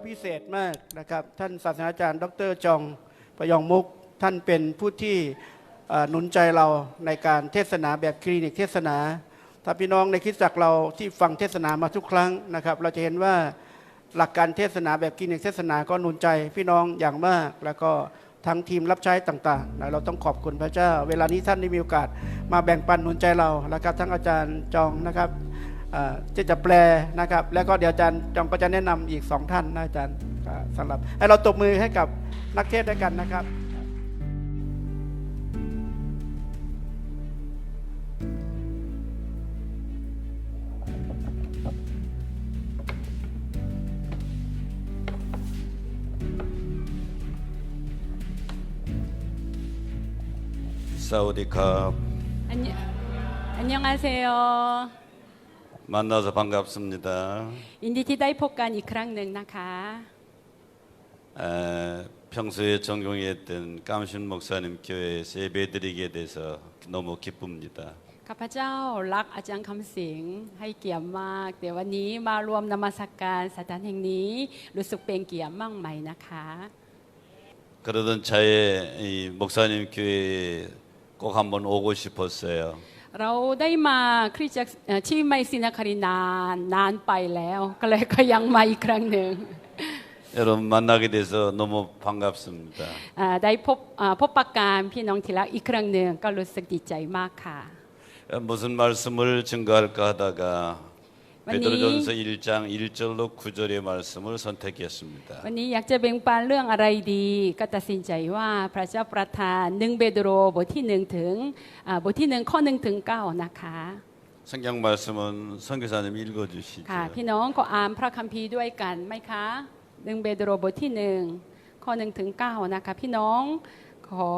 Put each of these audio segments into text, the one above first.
พิเศษมากนะครับท่านศาสตราจารย์ดร.จองประยองมุกท่านเป็นผู้ที่หนุนใจเราในการเทศนาแบบคลินิกเทศนาถ้าพี่น้องในคริสตจักรเราที่ฟังเทศนามาทุกครั้งนะครับเราจะเห็นว่าหลักการเทศนาแบบคลินิกเทศนาก็หนุนใจพี่น้องอย่างมากแล้วก็ทั้งทีมรับใช้ต่างๆเราต้องขอบคุณพระเจ้าเวลานี้ท่านได้มีโอกาสมาแบ่งปันหนุนใจเราแล้วก็ทั้งอาจารย์จองนะครับจะแปลนะครับแล้วก็เดี๋ยวอาจารย์จองก็จะแนะนำอีก2ท่านนะอาจารย์สำหรับให้เราตบมือให้กับนักเทศด้วยกันนะครับ사우디캅 안녕하세요. 만나서 반갑습니다. ยินดีที่ได้พบกันอีกครั้งหนึ่งนะคะ 평소에 존경했던 깜신 목사님 교회에서 예배드리게 돼서 너무 기쁩니다. ข้าพเจ้ารักอาจารย์คำสิงให้เกียรติมากแต่วันนี้มารวมนมัสการสถานแห่งนี้รู้สึกเป็นเกียรติมากไหมนะคะ 그러던 차에 이 목사님 교회에 꼭 한번 오고 싶었어요. เราได้มาคริสตจักรที่ไมซินาคารินานไปแล้วก็เลยก็ยังมาอีกครั้งหนึ่ง 여러분 만나게 돼서 너무 반갑습니다. ได้พบปะการพี่น้องที่รักอีกครั้งหนึ่งก็รู้สึกดีใจมากค่ะ 무슨 말씀을 증거할까 하다가 베드로전서 1장 1절로 9절의 말씀을 선택했습니다. วันนี้อยากจะแบ่งปันเรื่องอะไรดีก็ตัดสินใจว่าพระเจ้าประทาน1เปโตรบทที่1ถึงบทที่1ข้อ1ถึง9นะคะ 성경 말씀은 선교사님 읽어 주시죠. ค่ะพี่น้องขออ่านพระคัมภีร์ด้วยกันไหมคะ1เปโตรบทที่1ข้อ1ถึง9นะคะพี่น้องขอ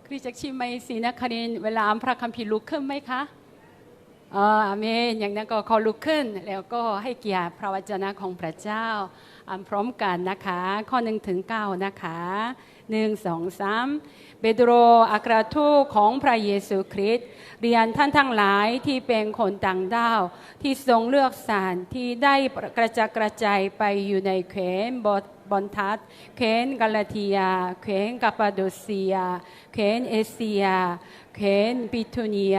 คริสตจักรชิมัยศรีนครินทร์เวลาอ่านพระคัมภีร์ลุกขึ้นไหมคะอาเมนอย่างนั้นก็ขอลุกขึ้นแล้วก็ให้เกียรติพระวจนะของพระเจ้าอ่านพร้อมกันนะคะข้อ1ถึง9นะคะ1 2 3เปโตรอัครทูตของพระเยซูคริสต์เรียนท่านทั้งหลายที่เป็นคนต่างด้าวที่ทรงเลือกสรรที่ได้กระจัดกระจายไปอยู่ในแคว้นบอนทัสแคว้นกาลาเทียแคว้นกาปาโดเซียแคว้นเอเชียแคว้นบิทูเนีย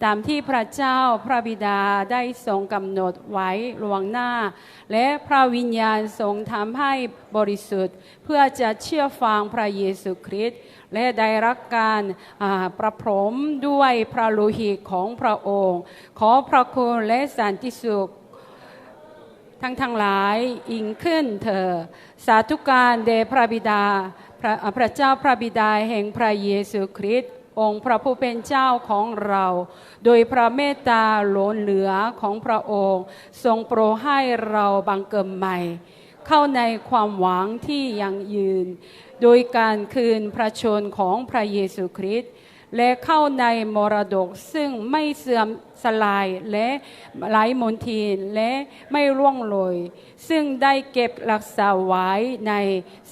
ตามที่พระเจ้าพระบิดาได้ทรงกำหนดไว้ล่วงหน้าและพระวิญญาณทรงทำให้บริสุทธิ์เพื่อจะเชื่อฟังพระเยซูคริสต์และได้รับการประพรมด้วยพระโลหิตของพระองค์ขอพระคุณและสันติสุขทั้งหลายยิ่งขึ้นเถิดสาธุการแด่พระบิดาพระเจ้าพระบิดาแห่งพระเยซูคริสต์องค์พระผู้เป็นเจ้าของเราโดยพระเมตตาล้นเหลือของพระองค์ทรงโปรดให้เราบังเกิดใหม่เข้าในความหวังที่ยั่งยืนโดยการคืนพระชนของพระเยซูคริสต์และเข้าในมรดกซึ่งไม่เสื่อมสลายและไร้มนทินและไม่ร่วงโรยซึ่งได้เก็บรักษาไว้ใน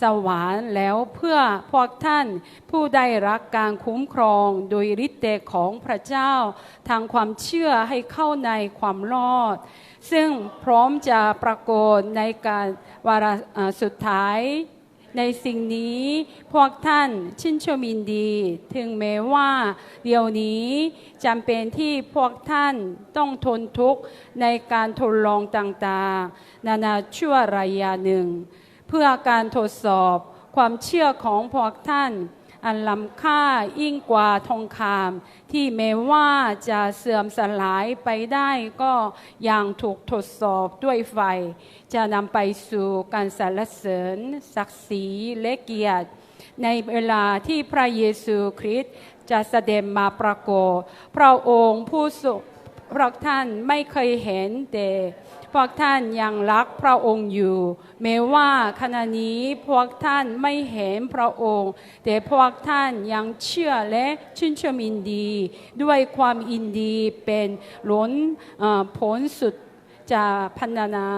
สวรรค์แล้วเพื่อพวกท่านผู้ได้รับการคุ้มครองโดยฤทธิ์เดชของพระเจ้าทางความเชื่อให้เข้าในความรอดซึ่งพร้อมจะปรากฏในการวาระสุดท้ายในสิ่งนี้พวกท่านชื่นชมยินดีถึงแม้ว่าเดี๋ยวนี้จำเป็นที่พวกท่านต้องทนทุกข์ในการทดลองต่างๆนานาชั่วระยะหนึ่งเพื่อการทดสอบความเชื่อของพวกท่านอันล้ำค่ายิ่งกว่าทองคำที่แม้ว่าจะเสื่อมสลายไปได้ก็ยังถูกทดสอบด้วยไฟจะนำไปสู่การสรรเสริญศักดิ์ศรีและเกียรติในเวลาที่พระเยซูคริสต์จะเสด็จมาปรากฏพระองค์ผู้ทรงพวกท่านไม่เคยเห็นแต่พวกท่านยังรักพระองค์อยู่แม้ว่าขณะนี้พวกท่านไม่เห็นพระองค์แต่พวกท่านยังเชื่อและชื่นชมยินดีด้วยความยินดีเป็นล้นผลสุดจะพัฒนา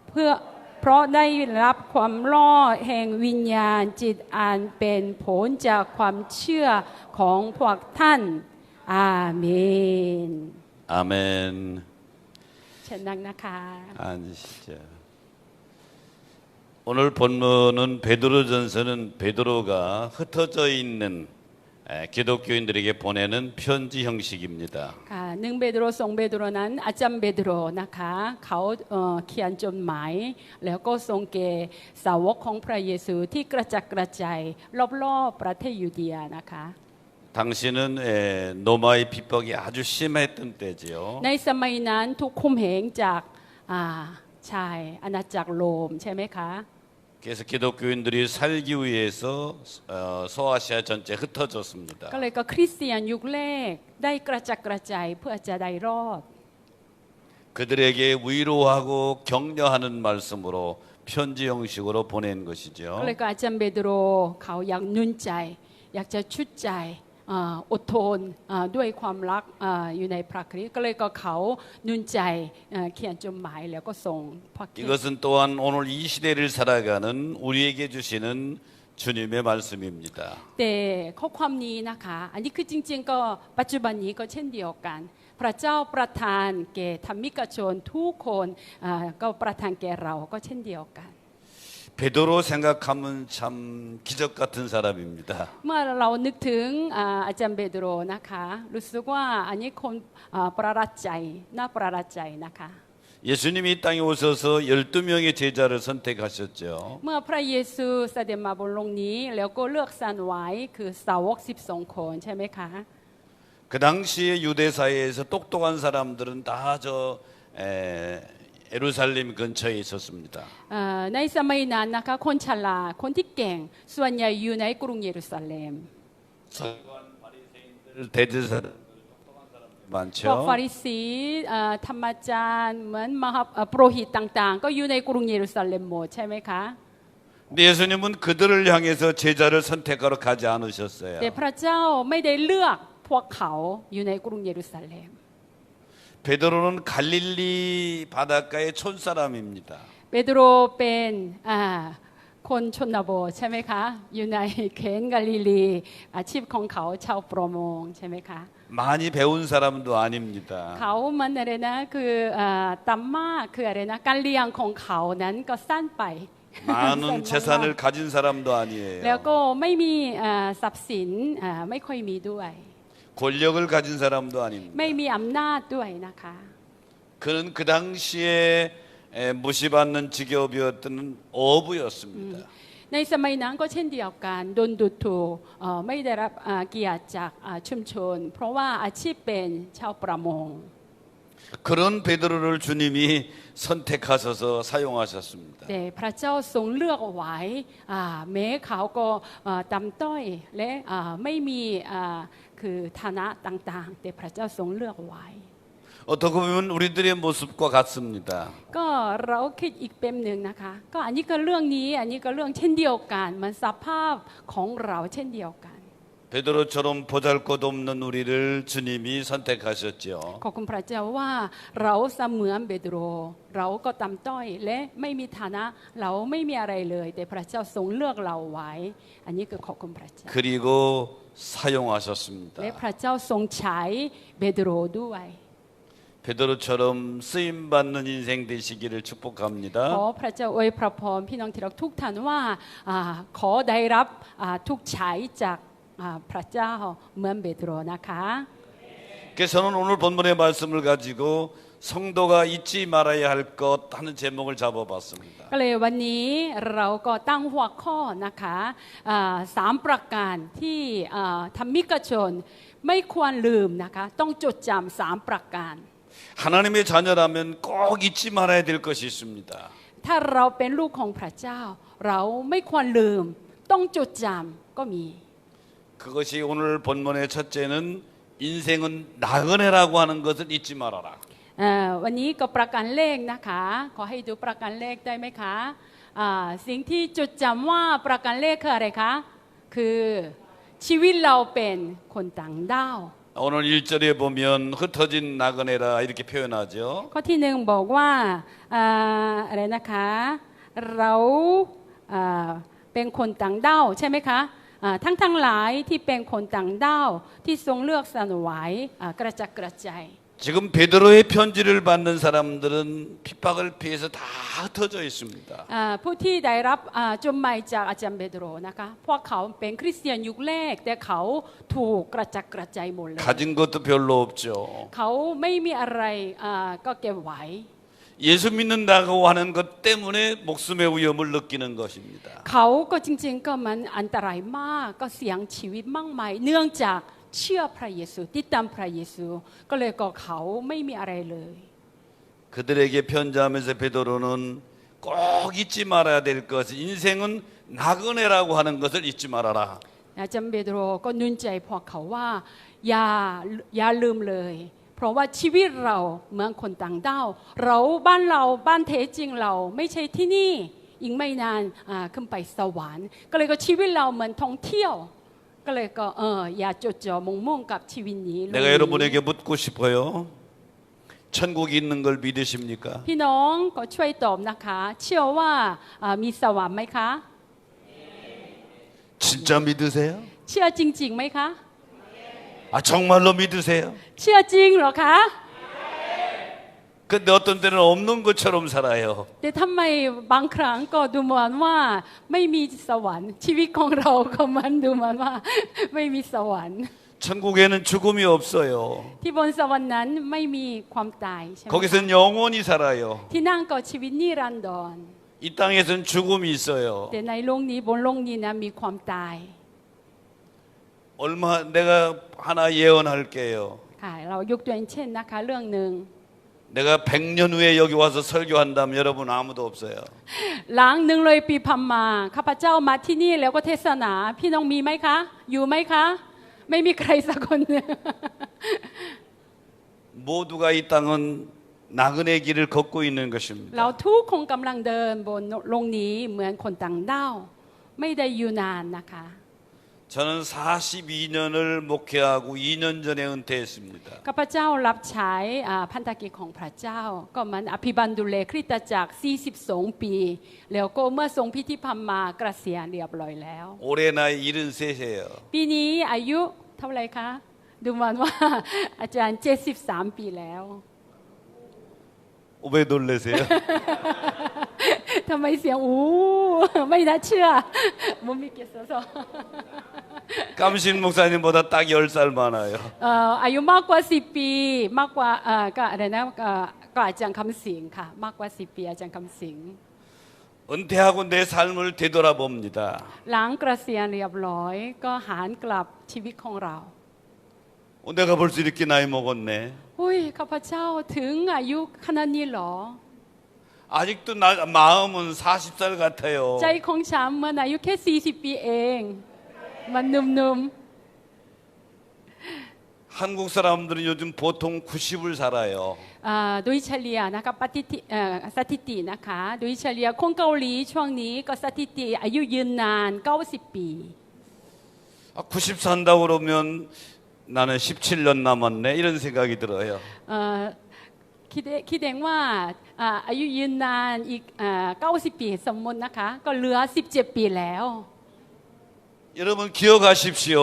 เพราะได้รับความรอดแห่งวิญญาณจิตอันเป็นผลจากความเชื่อของพวกท่านอาเมน 아멘. เชิญนั่งนะคะ 앉으시죠. 오늘 본문은 베드로전서는 베드로가 흩어져 있는 기독교인들에게 보내는 편지 형식입니다. ค่ะ1เปโตร2เปโตรนั้นอาจารย์เปโตรนะคะเขาเขียนจดหมายแล้วก็ส่งแก่สาวกของพระเยซูที่กระจัดกระจายรอบๆประเทศยูเดียนะคะ 당시는 로마의 핍박이 아주 심했던 때지요. ในสมัยนั้นทุกคุมเหงจากชายอาณาจักรโรมใช่ไหมคะ 그래서 기독교인들이 살기 위해서 소아시아 전체 흩어졌습니다. ก็เลยก็คริสเตียนยุคแรกได้กระจัดกระจายเพื่อจะได้รอด 그들에게 위로하고 격려하는 말씀으로 편지 형식으로 보낸 ก็ 것이죠. เลยก็อาจารย์เปโตรเขาอยากหนุนใจอยากจะชุดใจอดทนด้วยความรักอยู่ในพระคริสต์ก็เลยก็เขาหนุนใจเขียนจดหมายแล้วก็ส่งพระคริสต์ 이것은 또한 오늘 이 시대를 살아가는 우리에게 주시는 주님의 말씀입니다. แต่ข้อความนี้นะคะอันนี้คือจริงๆก็ปัจจุบันนี้ก็เช่นเดียวกันพระเจ้าประทานแก่ธรรมิกชนทุกคนก็ประทานแก่เราก็เช่นเดียวกัน 베드로 생각하면 참 기적 같은 사람입니다. เมื่อเรานึกถึงอาจารย์เปโตรนะคะรู้สึกว่าอันนี้คนประหลาดใจน่าประหลาดใจนะคะ 예수님이 이 땅에 오셔서 12명의 제자를 선택하셨죠. เมื่อพระเยซูเสด็จมาบนโลกนี้แล้วก็เลือกสรรไว้คือสาวก12คนใช่ไหมคะ 그 당시에 유대 사회에서 똑똑한 사람들은 다저 예루살렘 근처에 있었습니다. ในสมัยนั้นนะคะคนฉลาดคนที่เก่งส่วนใหญ่อยู่ในกรุงเยรูซาเล็ม 서기관, 바리새인들, 대제사들 똑똑한 사람들 พวกฟา 많죠. ริสีธรรมจารย์เหมือนมหาโปรหิตต่างๆก็อยู่ในกรุงเยรูซาเล็มหมดใช่ไหมคะ 근데 예수님은 그들을 향해서 제자를 선택하러 가지 않으셨어요. แต่พระเจ้าไม่ได้เลือกพวกเขาอยู่ในกรุงเยรูซาเล็ม 베드로는 갈릴리 바닷가의 촌사람입니다. เปโตรเป็นคนชนบทใช่ไหมคะอยู่ในเขตกาลิลีอาชีพของเขาชาวประมงใช่ไหมคะ 많이 배운 사람도 아닙니다. เขามันอะไรนะคือตัมมาคืออะไรนะการเลี้ยงของเขานั้นก็สั้นไป 많은 재산을 가진 사람도 แล้ว 아니에요. ก็ไม่มีทรัพย์สินไม่ค่อยมีด้วย 권력을 가진 사람도 아닙니다. ไม่มีอำนาจด้วยนะคะ 그는 그 당시에 무시받는 직업이었던 어부였습니다. ในสมัยนั้นก็เช่นเดียวกันโดนดูถูกไม่ได้รับเกียรติจากชุมชนเพราะว่าอาชีพเป็นชาวประมง 그런 베드로를 주님이 선택하셔서 사용하셨습니다. แต่พระเจ้าทรงเลือกเอาไว้แม้เขาก็ต่ำต้อยและไม่มีคือฐานะต่างๆแต่พระเจ้าทรงเลือกเอาไว้ 어떻게 보면 우리들의 모습과 같습니다. ก็เราคิดอีกเป็นหนึ่งนะคะก็อันนี้ก็เรื่องนี้อันนี้ก็เรื่องเช่นเดียวกันมันสภาพของเราเช่นเดียวกัน 베드로처럼 보잘것없는 우리를 주님이 선택하셨죠. ขอบคุณพระเจ้าว่าเราเสมือนเปโตรเราก็ต่ำต้อยและไม่มีฐานะเราไม่มีอะไรเลยแต่พระเจ้าทรงเลือกเราไว้อันนี้ก็ขอบคุณพระเจ้า 그리고 사용하셨습니다. และพระเจ้าทรงใช้เปโตรด้วย 베드로처럼 쓰임 받는 인생 되시기를 ขอ 축복합니다. พระเจ้าอวยพระพรพี่น้องที่รักทุกท่านว่าขอได้รับทุกใช้จากพระเจ้าเหมือนเปโตรนะคะ 그래서 저는 오늘 본문의 말씀을 가지고 성도가 잊지 말아야 할 것 하는 제목을 잡아봤습니다. ก็เลยวันนี้เราก็ตั้งหัวข้อนะคะ3ประการที่ธรรมิกชนไม่ควรลืมนะคะต้องจดจำ3ประการ 하나님의 자녀라면 꼭 잊지 말아야 될 것이 있습니다. ถ้าเราเป็นลูกของพระเจ้าเราไม่ควรลืมต้องจดจำก็มี 그것이 오늘 본문의 첫째는 인생은 나그네라고 하는 것을 잊지 말아라. วันนี้ก็ประการแรกนะคะขอให้ดูประการแรกได้ไหมคะสิ่งที่จดจำว่าประการแรกคืออะไรคะคือชีวิตเราเป็นคนต่างด้าว 오늘 1절에 보면 흩어진 나그네라 이렇게 표현하죠. ข้อที่หนึ่งบอกว่าอะไรนะคะเราเป็นคนต่างด้าวใช่ไหมคะทั้งหลายที่เป็นคนต่างด้าวที่ทรงเลือกสรรไว้กระจัดกระจาย 지금 베드로의 편지를 받는 사람들은 핍박을 피해서 다 흩어져 있습니다. ผู้ที่ได้รับจดหมายจากอาจารย์เปโตรนะคะพวกเขาเป็นคริสเตียนยุคแรกแต่เขาถูกกระจัดกระจายหมดเลย 가진 것도 별로 없죠. เขาไม่มีอะไรก็เก็บไว้ 예수 믿는다고 하는 것 때문에 목숨의 위험을 느끼는 것입니다. เขาก็จริงๆก็มันอันตรายมากก็เสี่ยงชีวิตมากมายเนื่องจากเชื่อพระเยซูติดตามพระเยซูก็เลยก็เขาไม่มีอะไรเลย 그들에게 편지하면서 베드로는 꼭 잊지 말아야 될 것은 인생은 나그네라고 하는 것을 잊지 말아라. อาจารย์เปโตรก็หนุนใจพวกเขาว่าอย่าลืมเลยเพราะว่าชีวิตเราเหมือนคนต่างดาวบ้านแท้จริงเราไม่ใช่ที่นี่อีกไม่นานขึ้นไปสวรรค์ก็เลยก็ชีวิตเราเหมือนท่องเที่ยวก็เลยก็อย่าจดจ่อมุ่งกับชีวิตนี้ 내가 여러분에게 묻고 싶어요. 천국이 있는 걸 믿으십니까? พี่น้องก็ช่วยตอบนะคะเชื่อว่ามีสวรรค์ไหมคะ 진짜 믿으세요? เชื่อจริงๆไหมคะ 아 정말로 믿으세요? เชื่อจริงเหรอคะ 근데 어떤 때는 없는 것처럼 살아요. แต่ทำไมบางครั้งก็ดูเหมือนว่าไม่มีสวรรค์ชีวิตของเราก็มันดูเหมือนว่าไม่มีสวรรค์ 천국에는 죽음이 없어요. ที่บนสวรรค์นั้นไม่มีความตายใช่ไหม 거기서는 영원히 살아요. ที่นั่งก็ชีวิตนิรันดร 이 땅에서는 죽음이 있어요. แต่ในโลกนี้บนโลกนี้นะมีความตาย 내가 하나 예언할게요. ค่ะเรายกตัวอย่างเช่นนะคะเรื่องหนึ่ง 내가 100년 후에 여기 와서 설교한다면 여러분 아무도 없어요. หลัง100 ปีผ่านมาข้าพเจ้ามาที่นี่แล้วก็เทศนาพี่น้องมีไหมคะอยู่ไหมคะไม่มีใครสักคน 모두가 이 땅은 나그네 길을 걷고 있는 เรา 것입니다. ทุกคนกำลังเดินบนโลกนี้เหมือนคนต่างดาวไม่ได้อยู่นานนะคะ 저는 42년을 목회하고 2년 전에 은퇴했습니다. ข้าพเจ้ารับใช้พันธกิจของพระเจ้าก็มันอภิบาลดูแลคริสตจักร42 ปีแล้วก็เมื่อทรงพิธีพัมมาเกษียณเรียบร้อยแล้ว 올해 나이 73이에요. ปีนี้อายุเท่าไหร่คะดูเหมือนว่า อาจารย์73 ปีแล้ว 왜 놀라세요? ทำไมเสียงอู้ไม่น่าเชื่อมุมิเกสโซ 깜신 목사님보다 딱 10살 많아요. อายุมากกว่า10 ปีมากกว่าก็อะไรนะก็อาจารย์คำสิงค่ะมากกว่า10 ปีอาจารย์คำสิง 은퇴하고 내 삶을 되돌아봅니다. หลังเกษียณเรียบร้อยก็หันกลับชีวิตของเรา 내가 벌써 이렇게 나이 먹었네. อุ้ยข้าพเจ้าถึงอายุขนาดนี้หรอ 아직도 마음은 40살 같아요. ใจของฉันมันอายุแค่40 ปีเองมันหนุ่ม 한국 사람들은 요즘 보통 90을 살아요. ๆโดยเฉลี่ยนะคะสถิตินะคะโดยเฉลี่ยคนเกาหลีช่วงนี้ก็สถิติอายุยืนนาน90 ปี 90 산다고 그러면 나는 17년 남았네 이런 생각이 들어요. คิดเองว่าอายุยืนนานอีก90 ปีสมมตินะคะก็เหลือ17 ปีแล้ว 여러분 기억하십시오.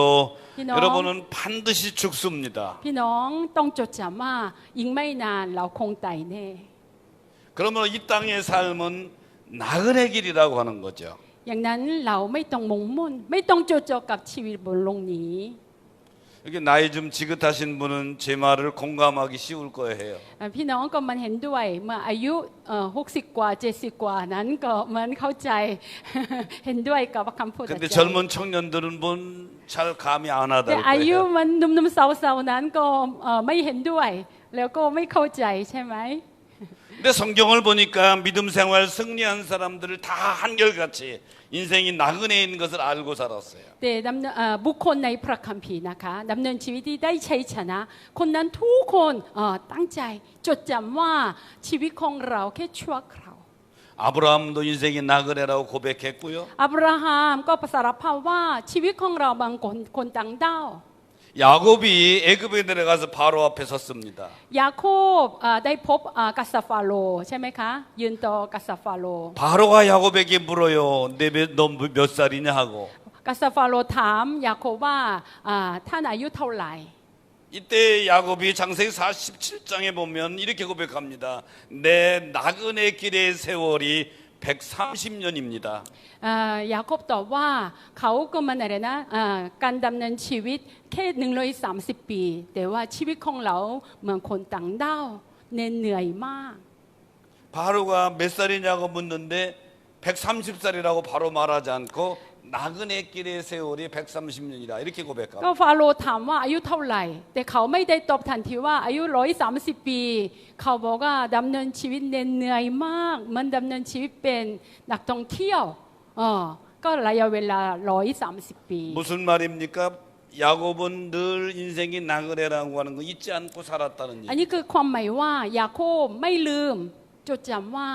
พี่น้อง 여러분은 반드시 죽습니다. พี่น้องต้องจดจำว่าอีกไม่นานเราคงตายแน่ 그러면 이 땅의 삶은 나그네 길이라고 하는 거죠. อย่างนั้นเราไม่ต้องมุ่งมั่นไม่ต้องจดจ่อกับชีวิตบนโลกนี้ 이렇게 나이 좀 지긋하신 분은 제 말을 공감하기 쉬울 거예요. พี่น้องก็มันเห็นด้วยเมื่ออายุ60 กว่า70 กว่านั้นก็มันเข้าใจ เห็นด้วยกับคำพูดอา 근데 จารย์ 젊은 청년들은 잘 감이 안 แต่ 하더라고요. อายุมันหนุ่มๆสาวๆนั้นก็ไม่เห็นด้วย แล้วก็ไม่เข้าใจใช่ไหม 근데 성경을 보니까 믿음 생활 승리한 사람들을 다 한결같이 인생이 나그네인 것을 알고 살았어요. แต่บุคคลในพระคัมภีร์นะคะดำเนินชีวิตที่ได้ชัยชนะ คนนั้นทุกคนตั้งใจจดจำว่าชีวิตของเราแค่ชั่วคราว 아브라함도 인생이 나그네라고 고백했고요. อับราฮัมก็สารภาพว่าชีวิตของเราบางคนต่างดาว 야곱이 애굽에 내려가서 바로 앞에 섰습니다. ยาโคบได้พบกัสซาฟาโรใช่ไหมคะยืนต่อกัสซาฟาโร 바로가 야곱에게 물어요. 너 몇 살이냐 하고. กัสซาฟาโรถามยาโคบว่าท่านอายุเท่าไหร่ 이때 야곱이 창세기 47장에 보면 이렇게 고백합니다. 내 나그네 길의 세월이 130년입니다. ยาโคบตอบว่าเขาก็มันอะไรนะการดำเนินชีวิตแค่130 ปีแต่ว่าชีวิตของเราเหมือนคนต่างดาวเหนื่อยมาก 바로가 몇 살이냐고 묻는데 130살이라고 바로 말하지 않고 나그네 길의 세월이 130년이라 이렇게 ก็ 고백합니다. ฟาโรห์ถามว่าอายุเท่าไหร่แต่เขาไม่ได้ตอบทันทีว่าอายุ130 ปีเขาบอกว่าดำเนินชีวิตเหนื่อยมากมันดำเนินชีวิตเป็นนักท่องเที่ยวก็ระยะเวลา130 ปี 무슨 말입니까? 야곱은 늘 인생이 나그네라고 하는 거 잊지 않고 살았다는 อัน 얘기. นี้คือความหมายว่ายาโคบไม่ลืมจดจำว่า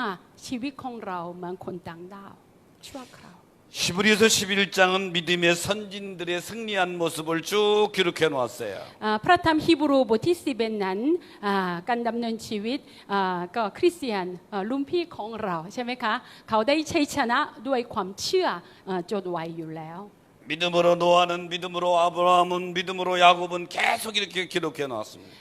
ชีวิตของเราเหมือนคนต่างดาวชั่วคราว 히브리서 11장은 믿음의 선진들의 승리한 모습을 쭉 기록해 놓았어요. พระธรรมฮีบรูบทที่11นั้นการดำเนินชีวิตก็คริสเตียนรุ่นพี่ของเราใช่ไหมคะเขาได้ชัยชนะด้วยความเชื่อจดไว้อยู่แล้ว 믿음으로 노아는 믿음으로 아브라함은 믿음으로 야곱은 계속 이렇게 기록해 놨습니다.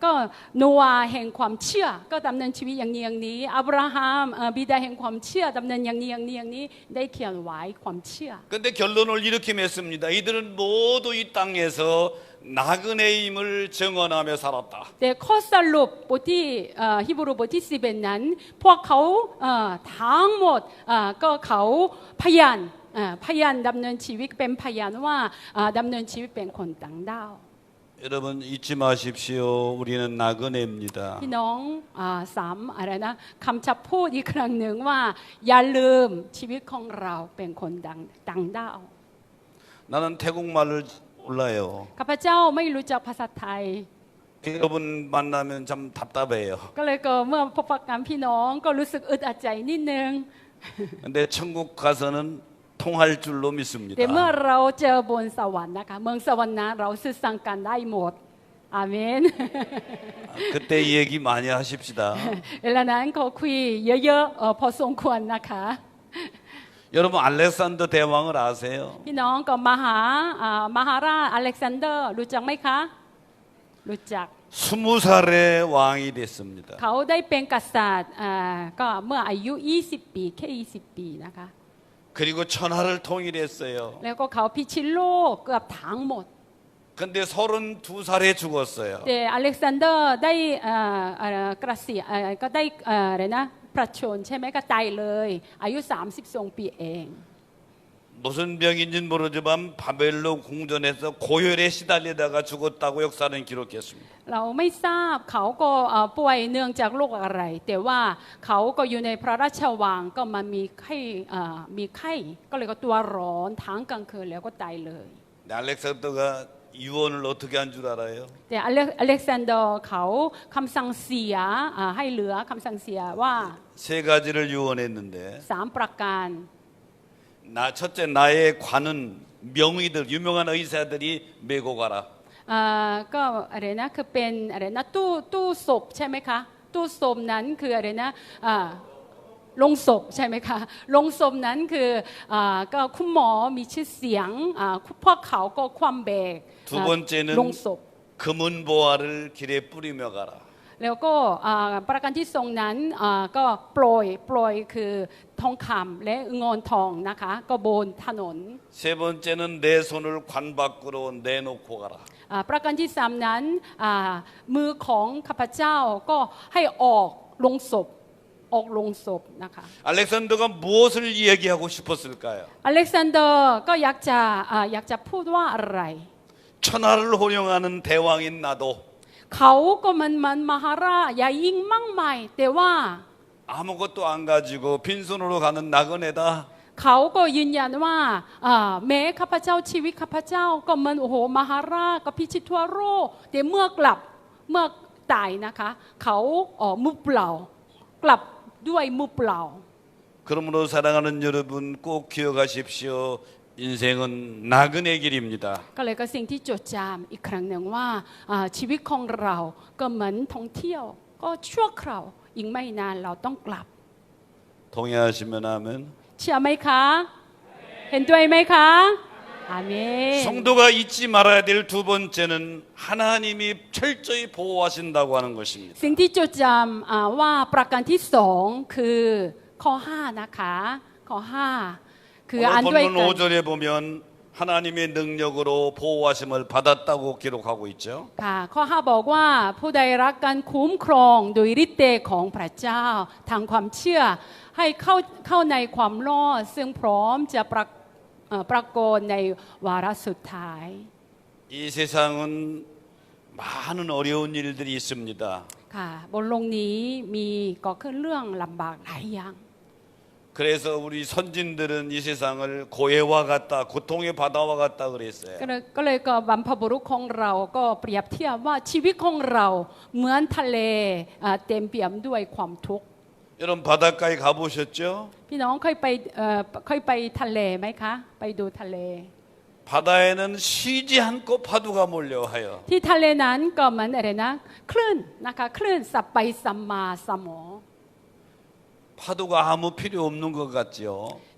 ก็โนอาห์แห่งความเชื่อก็ดำเนินชีวิตอย่างนี้อับราฮัมบิดาแห่งความเชื่อดำเนินอย่างนี้ได้เขียนไว้ความเชื่อ 근데 결론을 이렇게 맺습니다. 이들은 모두 이 땅에서 나그네임을 증언하며 살았다. แต่ข้อสรุปบทที่ฮีบรูบทที่11นั้นพวกเขาทั้งหมดก็เขาพยานดำเนินชีวิตเป็นพยานว่าดำเนินชีวิตเป็นคนต่างดาว 여러분 잊지 마십시오. 우리는 나그네입니다. พี่น้องอะไรนะคำชับพูดอีกครั้งหนึ่งว่าอย่าลืมชีวิตของเราเป็นคนต่างดาว 나는 태국말을 몰라요. ข้าพเจ้าไม่รู้จักภาษาไทย 여러분 만나면 참 답답해요. ก็เลยก็เมื่อพบปะกันพี่น้องก็รู้สึกอึดอัดใจนิดนึง 근데 천국 가서는 통할 줄로 믿습니다. แต่เมื่อเราเจอบนสวรรค์นะคะเมืองสวรรค์นะเราสื่อสารกันได้หมดอาเมน 그때 이 얘기 많이 하십시다. เวลานั้นเขาคุยเยอะๆพอสมควรนะคะ 여러분 알렉산더 대왕을 아세요? พี่น้องก็มหาราชอเล็กซานเดอร์รู้จักไหมคะรู้จัก 20살에 왕이 됐습니다. เขาได้เป็นกษัตริย์ก็เมื่ออายุ20 ปีแค่20 ปีนะคะ 그리고 천하를 통일했어요. แล้วก็เขาพิชิตโลกเกือบทั้งหมด 근데 32살에 죽었어요. แต่อเล็กซานเดอร์ได้กระเสียก็ได้อะไรนะประชนใช่ไหมก็ตายเลยอายุ32 ปีเอง 무슨 병인지는 모르지만 바벨론 궁전에서 고혈에 시달리다가 죽었다고 역사는 기록했습니다. เราไม่ทราบเขาก็ป่วยเนื่องจากโรคอะไรแต่ว่าเขาก็อยู่ในพระราชวังก็มันมีไข้ก็เลยก็ตัวร้อนทั้งกลางคืนแล้วก็ตายเลย 알렉산더가 유언을 어떻게 한 줄 알아요? แต่อเล็กซานเดอร์เขาคำสั่งเสียให้เหลือคำสั่งเสียว่า 세 가지를 유언했는데 3 ประการ 첫째 나의 관은 명의들 유명한 의사들이 메고 가라. ก็อะไรนะคือเป็นอะไรนะตู้ศพใช่ไหมคะตู้ศพนั้นคืออะไรนะลงศพใช่ไหมคะลงศพนั้นคือก็คุณหมอมีชื่อเสียงพวกเขาก็ความแบก 두 번째는 ลงศพ 금은 보화를 길에 뿌리며 가라. แล้วก็ประการที่สองนั้นก็โปรยคือทองคำและเงินทองนะคะก็บนถนน 세 번째는 내 손을 관 밖으로 내놓고 가라. ประการที่สามนั้นมือของข้าพเจ้าก็ให้ออกลงศพนะคะ 알렉산더가 무엇을 이야기하고 싶었을까요? อเล็กซานเดอร์ก็อยากจะพูดว่าอะไร 천하를 호령하는 대왕인 나도 เขาก็มันมหาราชใหญ่ยิ่งมั่งใหม่แต่ว่า 아무것도 안 가지고 빈손으로 가는 나그네다. เขาก็ยืนยันว่าแม้ข้าพเจ้าชีวิตข้าพเจ้าก็มันโอ้โหมหาราชก็พิชิตทั่วโลกแต่เมื่ตายนะคะเขามือเปล่ากลับด้วยมือเปล่า 그러므로 사랑하는 여러분 꼭 기억하십시오. 인생은 나그네 길입니다. ก็เลยก็สิ่งที่จดจำอีกครั้งหนึ่งว่าชีวิตของเราก็เหมือนท่องเที่ยวก็ชั่วคราวอีกไม่นานเราต้องกลับ 동의하시면 아멘. เชื่อไหมคะเห็นด้วยไหมคะ อาเมน 성도가 잊지 말아야 될 두 번째는 하나님이 철저히 보호하신다고 하는 것입니다. สิ่งที่จดจำว่าประการที่สองคือข้อ5นะคะข้อ5คืออ่าน 오늘 ด้วย 본문 กัน 5절에 보면 하나님의 능력으로 보호하심을 받았다고 기록하고 있죠. ค่ะข้อ5บอกว่าผู้ใดรักการคุ้มครองโดยฤทธิ์เดชของพระเจ้าทางความเชื่อให้เข้าในความรอดซึ่งพร้อมจะปรากฏในวาระสุดท้าย 이 세상은 많은 어려운 일들이 있습니다. ค่ะบนโลกนี้มีก่อขึ้นเรื่องลำบากหลายอย่าง 그래서 우리 선진들은 이 세상을 고해와 같다, 고통의 바다와 같다 그랬어요. ก็เลยก็บรรพบุรุษของเราก็เปรียบเทียบว่าชีวิตของเราเหมือนทะเลเต็มเปี่ยมด้วยความทุกข์ 여러분 바닷가에 가보셨죠? พี่น้องเคยไปทะเลไหมคะไปดูทะเล 바다에는 쉬지 않고 파도가 몰려와요. ที่ทะเลนั้นก็เหมือนอะไรนะคลื่นนะคะคลื่นสับไปสัมมาสมอ 파도가 아무 필요 없는 것 같지요.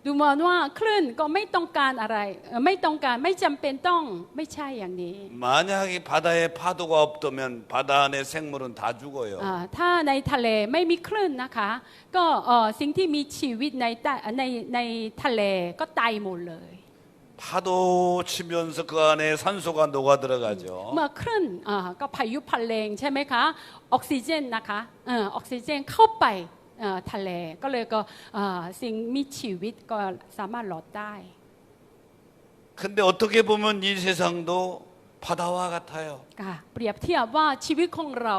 ดูเหมือนว่าคลื่นก็ไม่ต้องการอะไรไม่ต้องการไม่จำเป็นต้องไม่ใช่อย่างนี้ 만약에 바다에 파도가 없다면 바다 안의 생물은 다 죽어요. ถ้าในทะเลไม่มีคลื่นนะคะก็สิ่งที่มีชีวิตในทะเลก็ตายหมดเลย 파도 치면서 그 안에 산소가 녹아 들어가죠. เมื่อคลื่นก็พายุพัดแรงใช่ไหมคะออกซิเจนนะคะออกซิเจนเข้าไปทะเลก็เลยก็สิ่งมีชีวิตก็สามารถหลอดได้ 근데 어떻게 보면 이 세상도 바다와 같아요. ค่ะเปรียบเทียบว่าชีวิตของเรา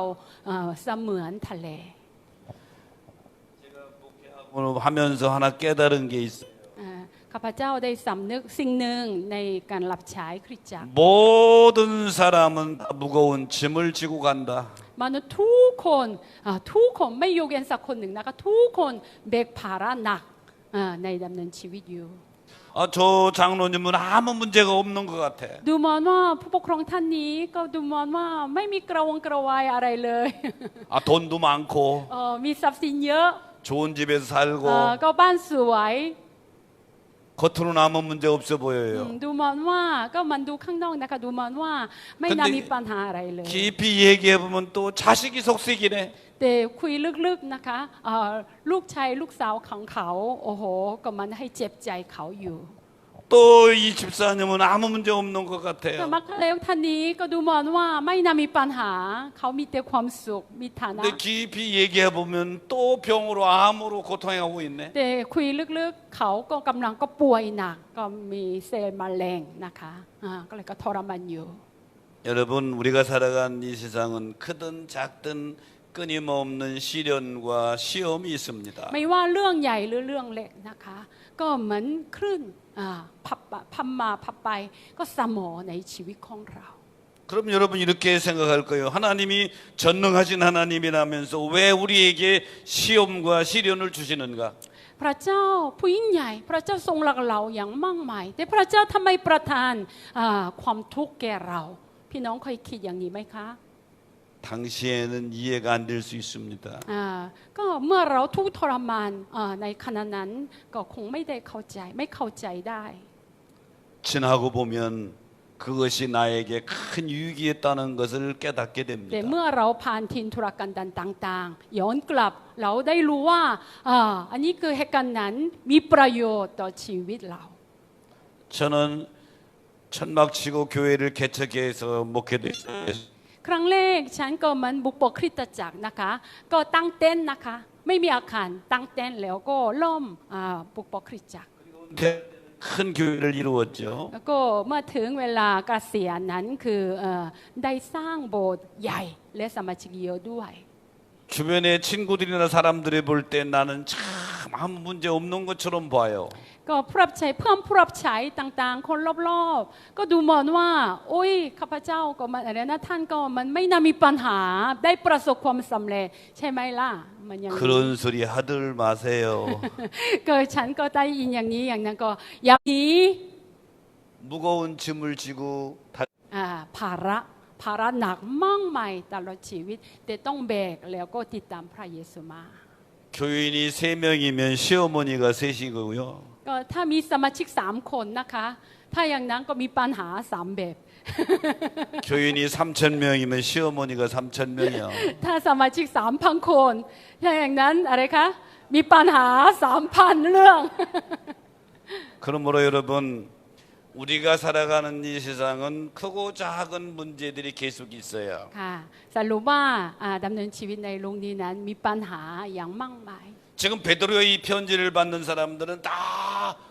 เสมือนทะเล 오늘 하면서 하나 깨달은 게 있어요. ข้าพเจ้าได้สำนึกสิ่งหนึ่งในการรับใช้คริสตจักร 모든 사람은 다 무거운 짐을 지고 간다. มนุษย์ทุกคนไม่ยกเว้นสักคนหนึ่งนะคะทุกคนแบกภาระหนักในดำเนินชีวิตอยู่ 저 장로님은 아무 문제가 없는 것 같아. ดูเหมือนว่าผู้ปกครองท่านนี้ก็ดูเหมือนว่าไม่มีกระวนกระวายอะไรเลย 돈도 많고 มีทรัพย์สินเยอะ 좋은 집에서 살고 ก็บ้านสวย 겉으로는 아무 문제 없어 보여요. ดูเหมือนว่าก็มันดูข้างนอกนะคะดูเหมือนว่าไม่น่ามีปัญหาอะไรเลย 깊이 얘기해 보면 또 자식이 속색이네. แต่คุยลึกๆนะคะลูกชายลูกสาวของเขาโอ้โหก็มันให้เจ็บใจเขาอยู่ 또 이 집사님은 아무 문제 없는 것 แต่ 같아요. มักแล้วท่านนี้ก็ดูเหมือนว่าไม่น่ามีปัญหาเขามีแต่ความสุขมีฐานะ 근데 깊이 얘기해 보면 또 병으로 암으로 고통하고 있네. แต่คุยลึกๆเขาก็กำลังก็ป่วยหนักก็มีเซลล์มะเร็งนะคะก็เลยก็ทรมานอยู่ 여러분 우리가 살아간 이 세상은 크든 작든 끊임없는 시련과 시험이 있습니다. ไม่ว่าเรื่องใหญ่หรือเรื่องเล็กนะคะก็เหมือนคลื่นพับมาพับไปก็สมอในชีวิตของเรา 그럼 여러분 이렇게 생각할 거예요. 하나님이 전능하신 하나님이라면서 왜 우리에게 시험과 시련을 주시는가? พระเจ้าผู้ยิ่งใหญ่พระเจ้าทรงรักเราอย่างมากมายแต่พระเจ้าทำไมประทานความทุกข์แก่เราพี่น้องเคยคิดอย่างนี้ไหมคะ 당시에는 이해가 안 될 수 있습니다. ก็เมื่อเราทุกข์ทรมานในขณะนั้นก็คงไม่เข้าใจได้ 지나고 보면 그것이 나에게 큰 유익이었다는 것을 깨닫게 แต่ 됩니다. เมื่อเราผ่านทินธุรกันดารต่างๆย้อนกลับเราได้รู้ว่าอันนี้คือเหตุการณ์นั้นมีประโยชน์ต่อชีวิตเรา 저는 천막치고 교회를 개척해서 목회됐어요. ครั้งแรกฉันก็มันบุกปกคริสตจักรนะคะก็ตั้งเต็นท์นะคะไม่มีอาคารตั้งเต็นท์แล้วก็ล้อมบุกปกคริสตจักร 큰 교회를 이루었죠. แล้วก็เมื่อถึงเวลาเกษียณนั้นคือได้สร้างโบสถ์ใหญ่และสมาชิกเยอะด้วย 주변의 친구들이나 사람들이 볼 때 나는 참 아무 문제 없는 것처럼 봐요. ก็ผู้รับใช้เพิ่มผู้รับใช้ต่างๆคนรอบๆก็ดูเหมือนว่าโอ้ยข้าพเจ้าก็มันอะไรนะท่านก็มันไม่น่ามีปัญหาได้ประสบความสำเร็จใช่ไหมล่ะมันอย่างนี้ 그런 소리 하들 마세요. ก็ฉันก็ได้ยินอย่างนี้อย่างนั้นก็อย่างนี้ 무거운 짐을 지고 ภาระหนักมากมายตลอดชีวิตแต่ต้องแบกแล้วก็ติดตามพระเยซูมา 교인이 3명이면 시어머니가 3이고요. ก็ถ้ามีสมาชิก3คนนะคะถ้าอย่างนั้นก็มีปัญหา3แบบ 교인이 3,000명이면 시어머니가 3,000명이야. ถ้าสมาชิก3,000 คนถ้าอย่างนั้นอะไรคะมีปัญหา 3,000 เรื่อง 그러므로 여러분 우리가 살아가는 이 세상은 크고 작은 문제들이 계속 있어요. ค่ะสรุปว่าดำเนินชีวิตในโลกนี้นั้นมีปัญหาอย่างมากมาย 지금 베드로의 이 편지를 받는 사람들은 다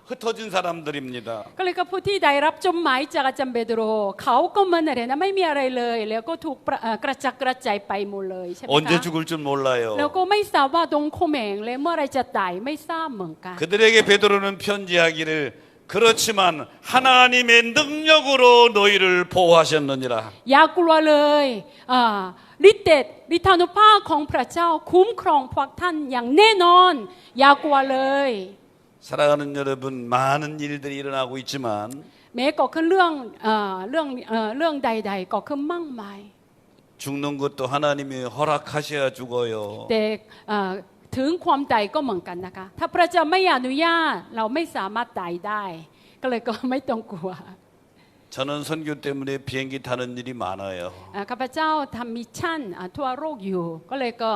흩어진 사람들입니다. ก็เลยก็ผู้ที่ได้รับจดหมายจากอาจารย์เปโตรเขาก็เหมันอะไรนะไม่มีอะไรเลยแล้วก็ถูกกระจัดกระจายไปหมดเลยใช่ไหม 언제 คะ 죽을 줄 몰라요. แล้วก็ไม่ทราบว่าตรงโคเมงเลยเมื่อไรจะตายไม่ทราบเหมือนกัน 그들에게 베드로는 편지하기를 그렇지만 하나님의 능력으로 너희를 보호하셨느니라. อย่ากลัวเลยฤทธิ์เดชฤทธานุภาพของพระเจ้าคุ้มครองพวกท่านอย่างแน่นอนอย่ากลัวเลย 사랑하는 여러분 많은 일들이 일어나고 있지만 แม้ก็คือเรื่องใดๆก็คือมากมาย 죽는 것도 하나님이 허락하셔야 죽어요. แต่ถึงความตายก็เหมือนกันนะคะถ้าพระเจ้าไม่อนุญาตเราไม่สามารถตายได้ก็เลยก็ไม่ต้องกลัว 저는 선교 때문에 비행기 타는 일이 많아요. ข้าพเจ้าทำมิชชั่นทั่วโลกอยู่ก็เลยก็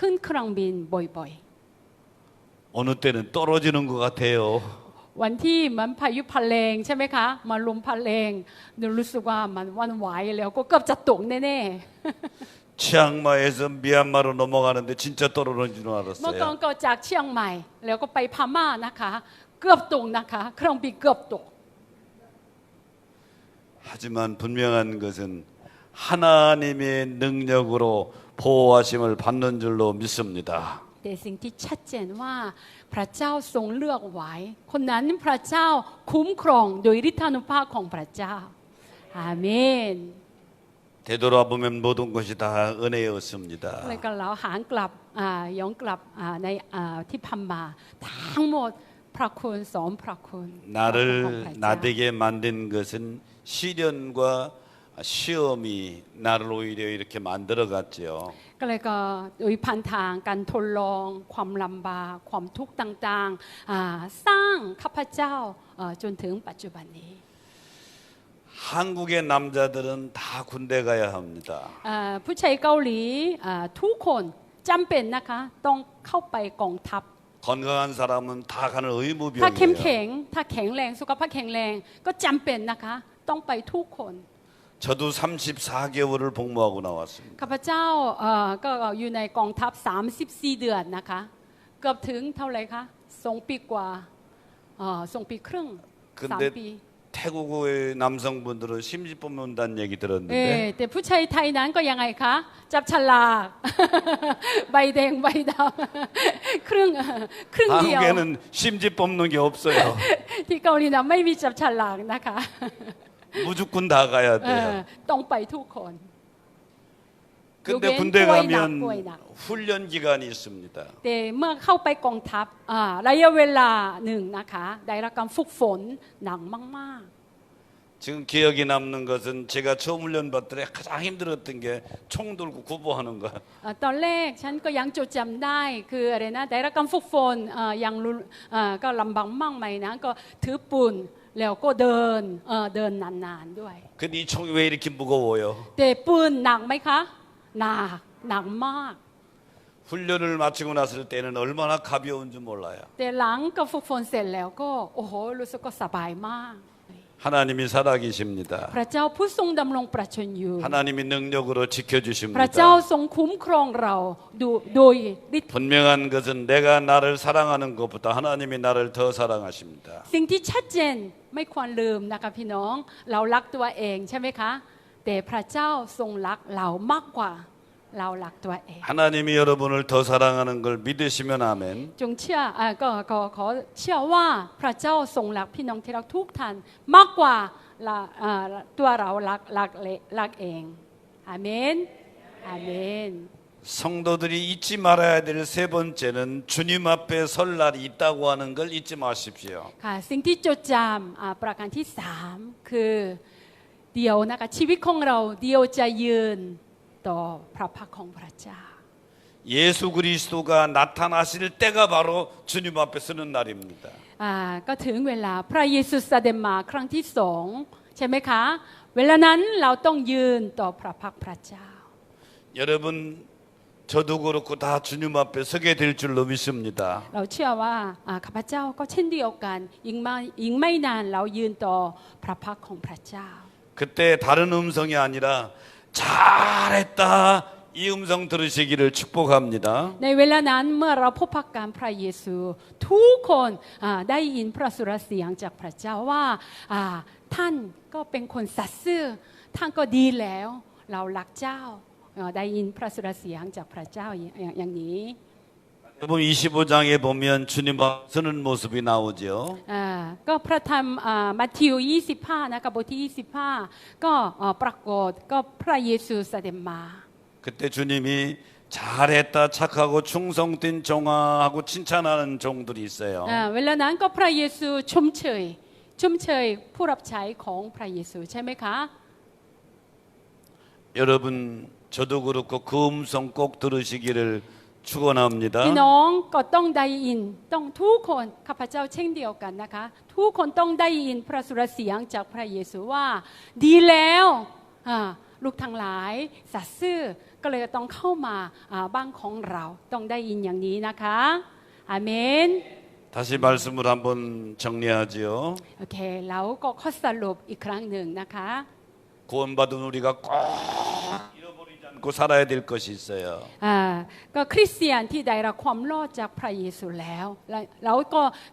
ขึ้นเครื่องบินบ่อย 어느 때는 떨어지는 것 같아요. ๆวันที่มันพายุพัดแรงใช่ไหมคะมาลมพัดแรงหนูรู้สึกว่ามันวันไหวแล้วก็เกือบจะตกแน่ๆ 치앙마이에서 미얀마로 넘어가는데 진짜 떨어지는 줄 เมื่อก่อน 알았어요. ก็จากเชียงใหม่แล้วก็ไปพม่านะคะเกือบตกนะคะเครื่องบินเกือบตก 하지만 분명한 것은 하나님의 능력으로 보호하심을 받는 줄로 믿습니다. แต่สิ่งที่ชัดเจนว่าพระเจ้าทรงเลือกไว้คนนั้นพระเจ้าคุ้มครองโดยฤทธานุภาพของพระเจ้าอาเมน 되돌아보면 모든 것이 다 은혜였습니다. เลยก็เราหางกลับย้อนกลับในที่พัมมาทั้งหมดพระคุณสมพระคุณของ 나를 พระเจ้า 나되게 만든 것은 시련과 시험이 나를 오히려 이렇게 만들어 갔지요. ก็เลยก็โดยพันทางการทดลองความลำบากความทุกข์ต่างๆสร้างข้าพเจ้าจนถึงปัจจุบันนี้ 한국의 남자들은 다 군대 가야 합니다. ผู้ชายเกาหลีทุกคนจำเป็นนะคะต้องเข้าไปกองทัพ 건강한 사람은 다 가는 ถ้าเข้ม 의무병이에요. แข็งถ้าแข็งแรงสุขภาพแข็งแรงก็จำเป็นนะคะต้องไปทุกคน 저도 34개월을 복무하고 나왔습니다. ข้าพเจ้าก็อยู่ในกองทัพ34 เดือนนะคะเกือบถึงเท่าไหร่คะ2 ปีกว่า2 ปีครึ่ง 근데 3 ปี 태국의 남성분들은 심지 뽑는다는 얘기 เอ 들었는데 แต่ผู้ชายไทยนั้นก็ยังไงคะจับฉลาก ใบแดงใบดำครึ่งเดียว 한국에는 심지 뽑는 게 없어요. ที่เกาหลีนะไม่มีจับฉลากนะคะ 무조건 다 가야 돼요. ต้องไปทุกคน 근데 요게 군대 꼬이나, 가면 꼬이나. 훈련 기간이 있습니다. แต่เมื่อเข้าไปกองทัพระยะเวลาหนึ่งนะคะได้รับการฝึกฝนหนักมาก 지금 기억이 남는 것은 제가 처음 훈련 받을 때 가장 힘들었던 게 총 들고 구보하는 거. ตอนแรกฉันก็ยังจดจำได้คืออะไรนะได้รับการฝึกฝนยังก็ลำบากมากไหมนะก็ถือปืนแล้วก็เดินนานๆด้วย 근데 이 총이 왜 이렇게 무거워요? แต่ปืนหนักไหมคะหนักมาก 훈련을 마치고 났을 때는 얼마나 가벼운 줄 몰라요. แต่หลังก็ฝึกฝนเสร็จแล้วก็โอ้โหรู้สึกก็สบายมาก 하나님이 살아계십니다. พระเจ้าผู้ทรงดำรงประชนอยู่ 하나님이 능력으로 พระ 지켜주십니다. เจ้าทรงคุ้มครองเราโดยฤทธิ์ 분명한 것은 내가 나를 사랑하는 것보다 하나님이 나를 더 사랑하십니다. สิ่งที่ชัดเจนไม่ควรลืมนะคะพี่น้องเรารักตัวเองใช่ไหมคะแต่พระเจ้าทรงรักเรามากกว่าเรารักตัวเอง 하나님이 여러분을 더 사랑하는 걸 믿으시면 아멘. จงเชื่อก็ขอเชื่อว่าพระเจ้าทรงรักพี่น้องที่รักทุกท่านมากกว่าตัวเรารักเองอาเมนอาเมน 성도들이 잊지 말아야 될 세 번째는 주님 앞에 설 날이 있다고 하는 걸 잊지 마십시오. ค่ะสิ่งที่จดจำประการที่3คือเดียวนะคะชีวิตของเราเดียวจะยืนต่อพระพักของพระเจ้า 예수 그리스도가 나타나실 때가 바로 주님 앞에 서는 날입니다. ก็ถึงเวลาพระเยซูเสด็จมาครั้งที่สองใช่ไหมคะ เวลานั้นเราต้องยืนต่อพระพักตร์พระเจ้า 여러분 저도 그렇고 다 주님 앞에 서게 될 줄로 믿습니다. เราเชื่อว่าข้าพเจ้าก็เช่นเดียวกันอีกไม่นานเรายืนต่อพระพักตร์ของพระเจ้า 그때 다른 음성이 아니라 잘했다 이 음성 들으시기를 축복합니다. ในเวลานั้นเมื่อเราพบพักการพระเยซูทุกคนได้ยินพระสุรเสียงจากพระเจ้าว่าท่านก็เป็นคนสัตย์ซื่อท่านก็ดีแล้วเรารักเจ้าได้ยินพระสุรเสียงจากพระเจ้าอย่างนี้ 여러분 25장에 보면 주님 앞에 서는 모습이 나오죠. ก็พระธรรมมัทธิว 25 นะคะบทที่ 25 ก็ปรากฏก็พระเยซูเสด็จมา 그때 주님이 잘했다 착하고 충성된 종아 하고 칭찬하는 종들이 있어요. เวลานั้นก็พระเยซูชมเชยผู้รับใช้ของพระเยซูใช่ไหมคะ 여러분 저도 그렇고 그 음성 꼭 들으시기를 축원합니다. พี่น้องก็ต้องได้ยินต้องทุกคนข้าพเจ้าเช่นเดียวกันนะคะทุกคนต้องได้ยินพระสุรเสียงจากพระเยซูว่าดีแล้วลูกทั้งหลายสัตย์ซื่อก็เลยต้องเข้ามาบ้านของเราต้องได้ยินอย่างนี้นะคะอาเมน 다시 말씀을 한번 정리하지요. โอเคแล้วก็ข้อสรุปอีกครั้งหนึ่งนะคะ 구원받은 우리가 꼭 잃어버리지 않고 살아야 될 것이 있어요. ก็คริสเตียนที่ได้รับความรอดจากพระเยซูแล้ว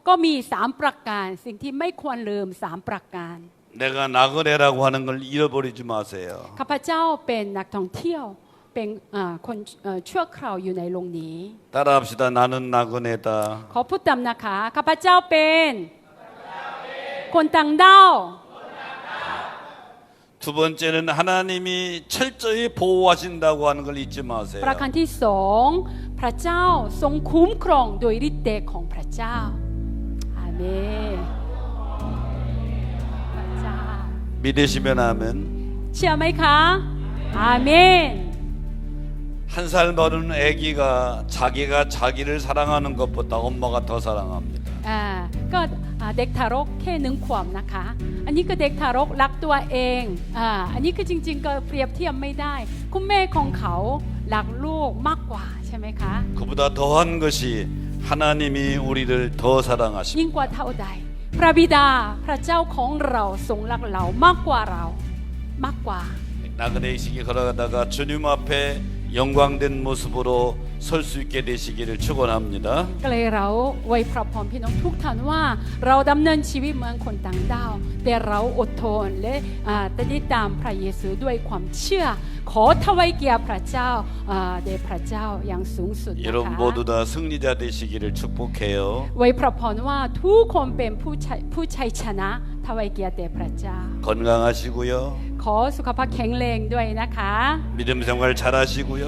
ก็มี3ประการสิ่งที่ไม่ควรลืม3ประการ 내가 나그네라고 하는 걸 잃어버리지 마세요. ข้าพเจ้าเป็นนักท่องเที่ยวเป็นคนชั่วคราวอยู่ในโรงนี้ 따라합시다. 나는 나그네다. ขอพูดตามนะคะข้าพเจ้าเป็นคนต่างด้าว 두 번째는 하나님이 철저히 보호하신다고 하는 걸 잊지 마세요. ประการที่สองพระเจ้าทรงคุ้มครองโดยฤทธิ์เดชของพระเจ้าอาเมนพระเจ้า 믿으시면 아멘. เชื่อไหมคะอาเมน 한 살 먹은 아기가 자기가 자기를 사랑하는 것보다 엄마가 더 사랑합니다. ก็เด็กทารกแค่1 ขวบนะคะอันนี้ก็เด็กทารกรักตัวเองอันนี้คือจริงๆก็เปรียบเทียบไม่ได้คุณแม่ของเขารักลูกมากกว่าใช่ไหมคะ 그보다 더한 것이 하나님이 우리를 더 사랑하십니다. ยิ่งกว่าเท่าใดพระบิดาพระเจ้าของเราทรงรักเรามากกว่าเรามากกว่า 나그네 의식이 걸어가다가 주님 앞에 영광된 모습으로 설 수 있게 되시기를 축원합니다. ก็เลยเราไว้พระพรพี่น้องทุกท่านว่าเราดำเนินชีวิตเหมือนคนต่างดาวแต่เราอดทนและติดตามพระเยซูด้วยความเชื่อขอถวายเกียรติพระเจ้าแด่พระเจ้าอย่างสูงสุดนะ 여러분 คะ 모두 다 승리자 되시기를 축복해요. ไว้พระพรว่าทุกคนเป็นผู้ชัยชนะถวายเกียรติแด่พระเจ้า 건강하시고요. ขอสุขภาพแข็งแรงด้วยนะคะ 믿음 생활 잘하시고요.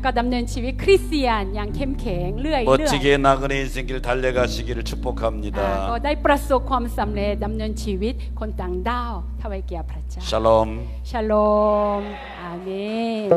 ก็ดำเนินชีวิตคริสเตียนอย่างเข้มแข็งเรื่อย 멋지게 나그네 인생길 달려가시기를 ก็ 축복합니다. ได้ประสบความสำเร็จดำเนินชีวิตคนต่างดาวถวายเกียรติพระเจ้า 샬롬. ชโลมอาเมน